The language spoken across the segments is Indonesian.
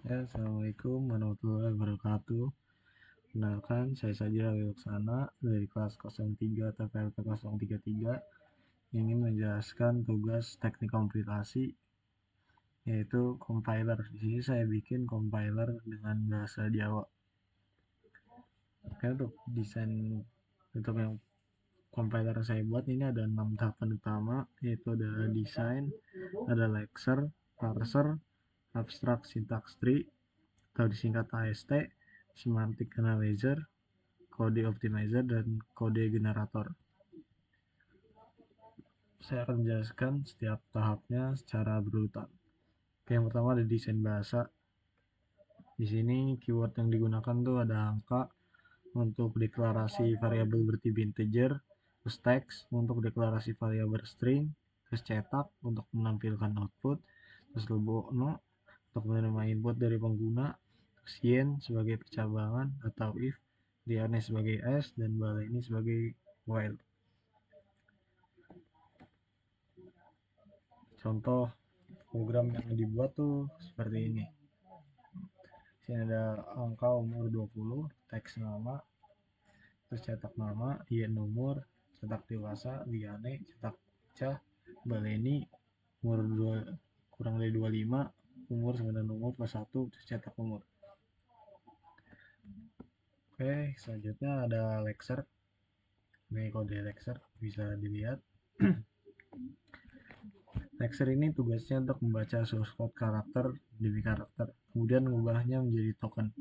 Ya, Assalamualaikum warahmatullahi wabarakatuh. Kenalkan, saya Sajira Wilaksana dari kelas 03 TPLP 033 yang ingin menjelaskan tugas teknik kompilasi yaitu compiler. Di sini saya bikin compiler dengan bahasa Jawa. Oke, untuk desain untuk yang compiler saya buat ini ada 6 tahapan utama, yaitu ada desain, ada lexer, parser, abstract syntax tree atau disingkat AST, semantic analyzer, kode optimizer, dan kode generator. Saya akan menjelaskan setiap tahapnya secara berurutan. Yang pertama ada desain bahasa. Di sini keyword yang digunakan tuh ada angka untuk deklarasi variabel bertipe integer, terus teks untuk deklarasi variabel string, terus cetak untuk menampilkan output, terus no untuk menerima input dari pengguna, terus yen sebagai percabangan atau if, diane sebagai s, dan baleni sebagai while. Contoh program yang dibuat tuh seperti ini. Sini ada angka umur 20, teks nama, terus cetak nama, yen umur, cetak dewasa, diane, cetak cah, baleni, umur 2, kurang dari 25, umur sama dengan umur plus 1, terus cetak umur. Oke, selanjutnya ada lexer. Ini kode lexer bisa dilihat. Lexer ini tugasnya untuk membaca source code karakter demi karakter, kemudian mengubahnya menjadi token.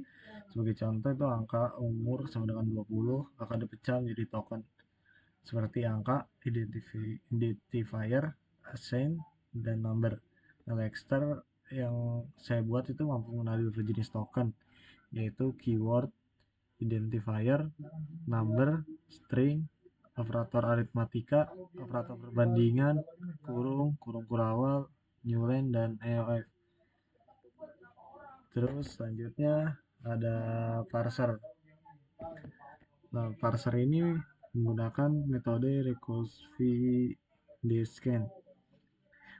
Sebagai contoh itu angka umur sama dengan 20 akan dipecah menjadi token seperti angka, identifier, assign, dan number. Nah, Lexer yang saya buat itu mampu mengenali beberapa jenis token, yaitu keyword, identifier, number, string, operator aritmatika, operator perbandingan, kurung, kurung kurawal, newline, dan EOF. Terus selanjutnya ada parser. Nah, parser ini menggunakan metode recursive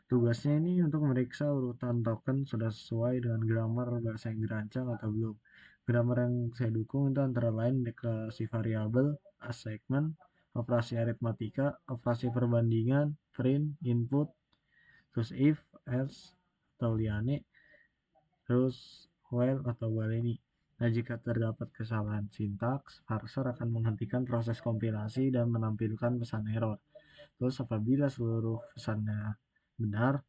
Tugasnya ini untuk meriksa urutan token sudah sesuai dengan grammar bahasa yang dirancang atau belum. Grammar yang saya dukung itu antara lain deklarasi variabel, assignment, operasi aritmatika, operasi perbandingan, print, input, terus if, else, atau liane, terus while atau baleni. Nah, jika terdapat kesalahan sintaks, parser akan menghentikan proses kompilasi dan menampilkan pesan error. Terus apabila seluruh pesannya benar,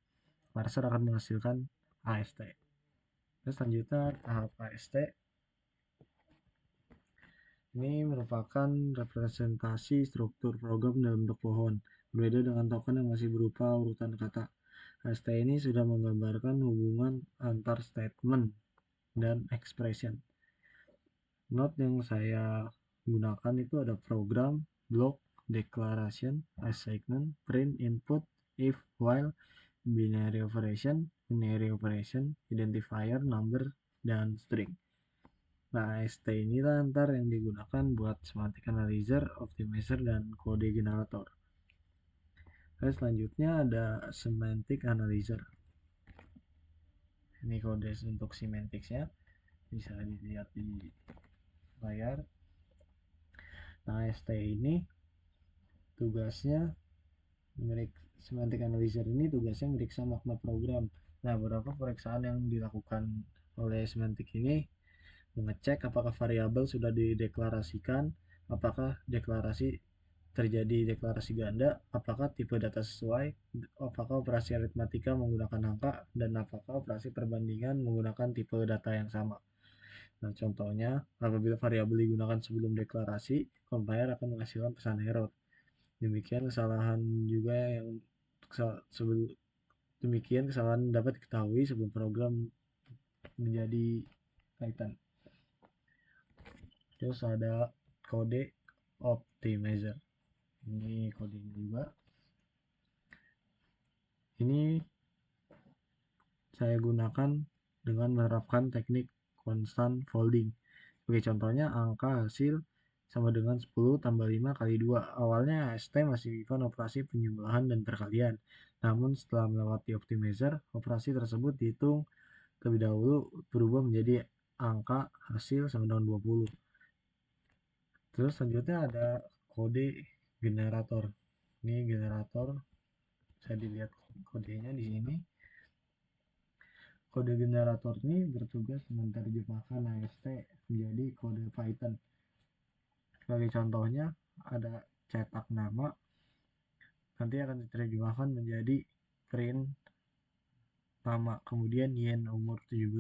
parser akan menghasilkan AST. Terus selanjutnya tahap AST ini merupakan representasi struktur program dalam bentuk pohon. Berbeda dengan token yang masih berupa urutan kata. AST ini sudah menggambarkan hubungan antar statement dan expression. Note yang saya gunakan itu ada program, block, declaration, assignment, print, input, if, while, binary operation, identifier, number, dan string. Nah, ST inilah ntar yang digunakan buat semantic analyzer, optimizer, dan kode generator. Lalu selanjutnya ada semantic analyzer. Ini kode untuk semanticsnya, bisa dilihat di layar. Nah, ST ini tugasnya semantic analyzer ini tugasnya meriksa makna program. Nah, beberapa periksaan yang dilakukan oleh semantic ini mengecek apakah variabel sudah dideklarasikan, apakah deklarasi terjadi deklarasi ganda, apakah tipe data sesuai, apakah operasi aritmatika menggunakan angka, dan apakah operasi perbandingan menggunakan tipe data yang sama. Nah, contohnya, apabila variabel digunakan sebelum deklarasi, compiler akan menghasilkan pesan error. Demikian kesalahan juga yang demikian kesalahan dapat diketahui sebelum program menjadi kaitan. Terus ada kode optimizer. Ini kodenya juga. Ini saya gunakan dengan menerapkan teknik constant folding. Sebagai contohnya, angka hasil sama dengan 10 tambah 5 kali 2. Awalnya ST masih melakukan operasi penjumlahan dan perkalian. Namun setelah melewati optimizer, operasi tersebut dihitung terlebih dahulu berubah menjadi angka hasil sama dengan 20. Terus selanjutnya ada kode generator. Ini generator, bisa dilihat kodenya di sini. Kode generator ini bertugas menerjemahkan AST menjadi kode Python. Sebagai contohnya ada cetak nama, nanti akan diterjemahkan menjadi print nama, kemudian yen umur 17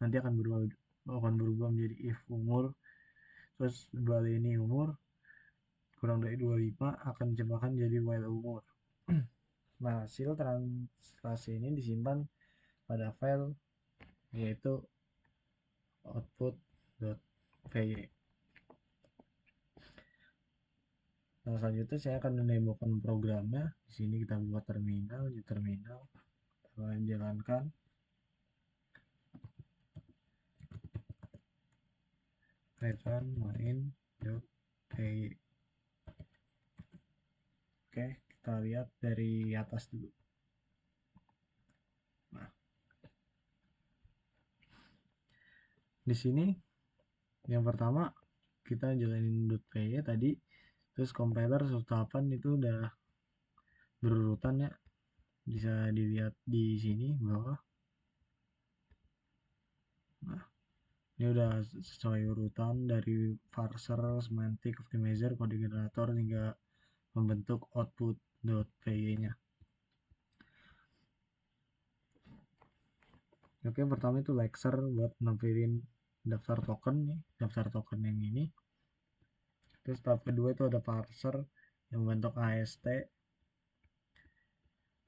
nanti akan berubah menjadi if umur, terus ini umur kurang dari 25 akan diterjemahkan jadi while umur. Nah, hasil translasi ini disimpan pada file yaitu output.py. Nah, selanjutnya saya akan menemukan programnya. Di sini kita buat terminal, di terminal kita akan jalankan. Python main.py. Oke, kita lihat dari atas dulu. Nah, di sini yang pertama kita jalanin .py tadi, terus compiler 108 itu udah berurutan ya, bisa dilihat di sini bawah. Nah, ini udah sesuai urutan dari parser, semantic, optimizer, kode generator hingga membentuk output.py nya. Oke, pertama itu lexer buat nampilin daftar token nih, daftar token yang ini. Terus tahap kedua itu ada parser yang membentuk AST.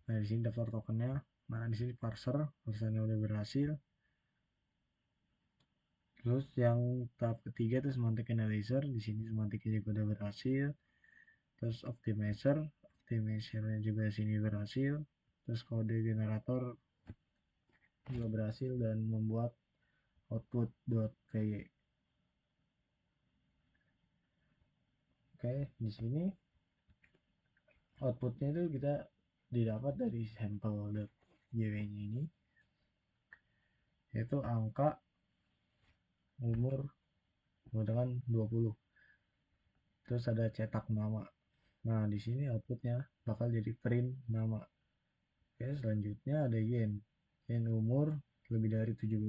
Nah, di sini daftar tokennya. Nah, di sini parsernya udah berhasil. Terus yang tahap ketiga itu semantic analyzer, di sini semantiknya juga udah berhasil. Terus optimizernya juga di sini berhasil. Terus kode generator juga berhasil dan membuat output.py. Oke, di sini outputnya itu kita didapat dari sampel.jw nya ini, yaitu angka umur menggunakan 20. Terus ada cetak nama. Nah, di sini outputnya bakal jadi print nama. Oke, selanjutnya ada yen umur lebih dari 17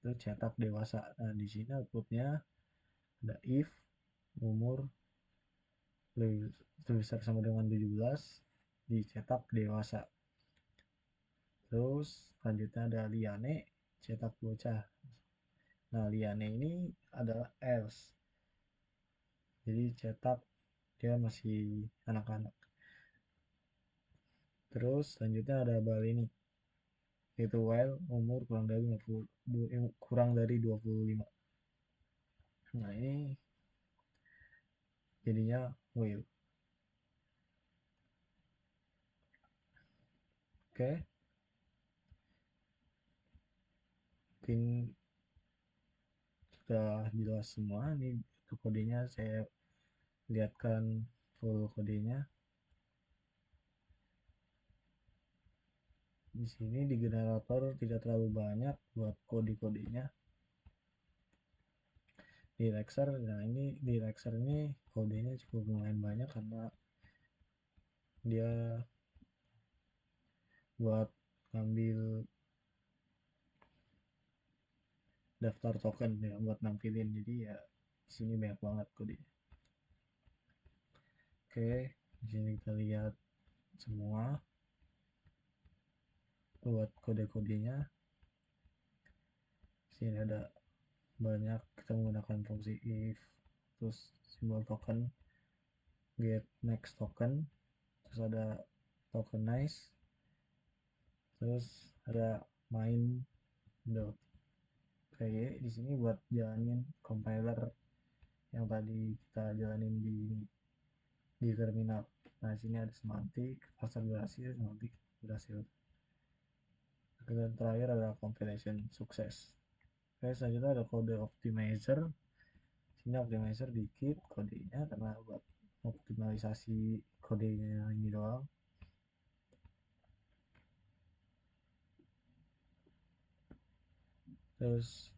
itu cetak dewasa. Nah, di sini outputnya ada if umur lebih besar sama dengan 17 dicetak dewasa. Terus selanjutnya ada liane, cetak bocah. Nah, liane ini adalah else, jadi cetak dia masih anak-anak. Terus selanjutnya ada bal ini, yaitu while umur kurang dari 25. Nah, ini jadinya while. Oke, mungkin sudah jelas semua. Ini kodenya saya lihatkan full kodenya. Di sini di generator tidak terlalu banyak buat kode-kodenya. Di Lexer, nah ini di Lexer ini kodenya cukup lumayan banyak karena dia buat ngambil daftar token ya, buat nampilin, jadi ya di sini banyak banget kodenya. Oke, di sini kita lihat semua buat kode-kodenya. Di sini ada banyak, kita menggunakan fungsi if, terus simbol token, get next token, terus ada tokenize, terus ada main.py. Di sini buat jalanin compiler yang tadi kita jalanin di terminal. Nah, di sini ada semantik, parser berhasil, semantik berhasil. Dan terakhir ada compilation sukses. Oke, selanjutnya ada kode optimizer. Sini optimizer dikit kodenya karena buat optimalisasi kodenya ini doang. Terus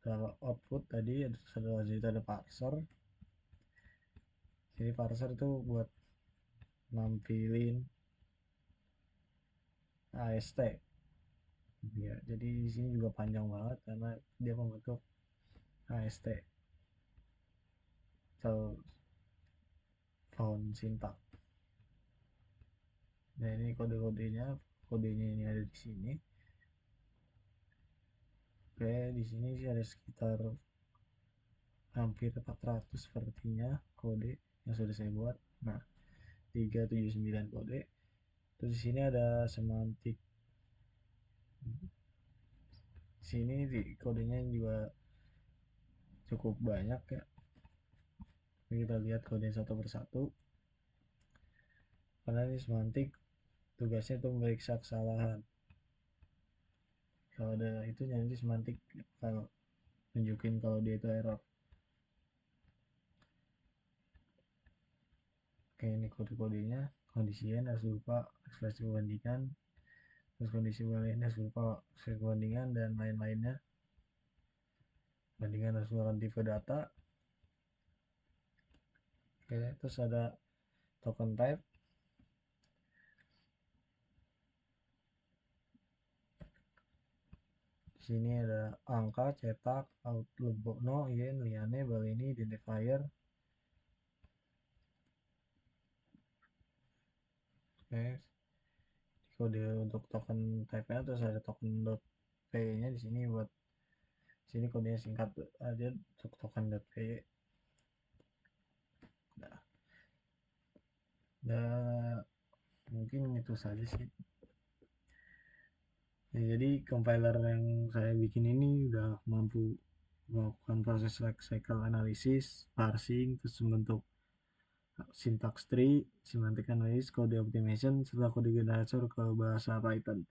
kalau output tadi ada parser. Jadi parser itu buat nampilin AST ya. Jadi di sini juga panjang banget karena dia membentuk AST atau font syntax. Nah ini kodenya ini ada di sini. Oke, di sini sih ada sekitar hampir 400 sepertinya kode yang sudah saya buat. Nah, 379 kode. Terus di sini ada semantik. Sini di kodenya juga cukup banyak ya. Kita lihat kode satu persatu. Karena ini semantik tugasnya itu memeriksa kesalahan. Kalau ada itu nanti semantik kalau nunjukin kalau dia itu error. Oke, ini kode-kodenya. Kondisi n harus berupa ekspresi perbandingan, terus kondisi lainnya harus berupa ekspresi perbandingan dan lain-lainnya. Bandingan harus menggunakan tipe data. Oke, terus ada token type. Di sini ada angka, cetak, out, lebokno, yen, liane, baleni, identifier. Oke, kode untuk token type-nya, terus ada token .p nya di sini buat sini kodenya singkat aja untuk token .p. Nah, mungkin itu saja sih ya. Jadi compiler yang saya bikin ini udah mampu melakukan proses cycle analysis, parsing, terus membentuk syntax tree, semantic analysis, kode optimization, serta kode generator ke bahasa Python.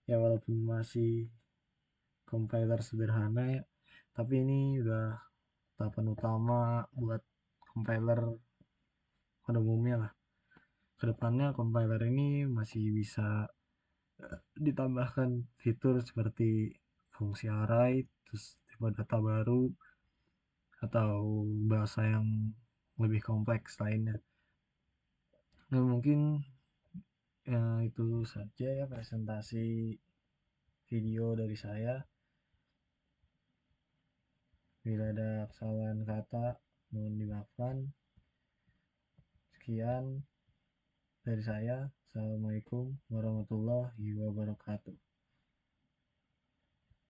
Ya walaupun masih compiler sederhana ya, tapi ini udah tahapan utama buat compiler pada umumnya lah. Kedepannya compiler ini masih bisa ditambahkan fitur seperti fungsi array, terus tipe data baru, atau bahasa yang lebih kompleks lainnya. Nah mungkin ya itu saja ya presentasi video dari saya. Bila ada kesalahan kata mohon dimaafkan. Sekian dari saya. Assalamualaikum warahmatullahi wabarakatuh.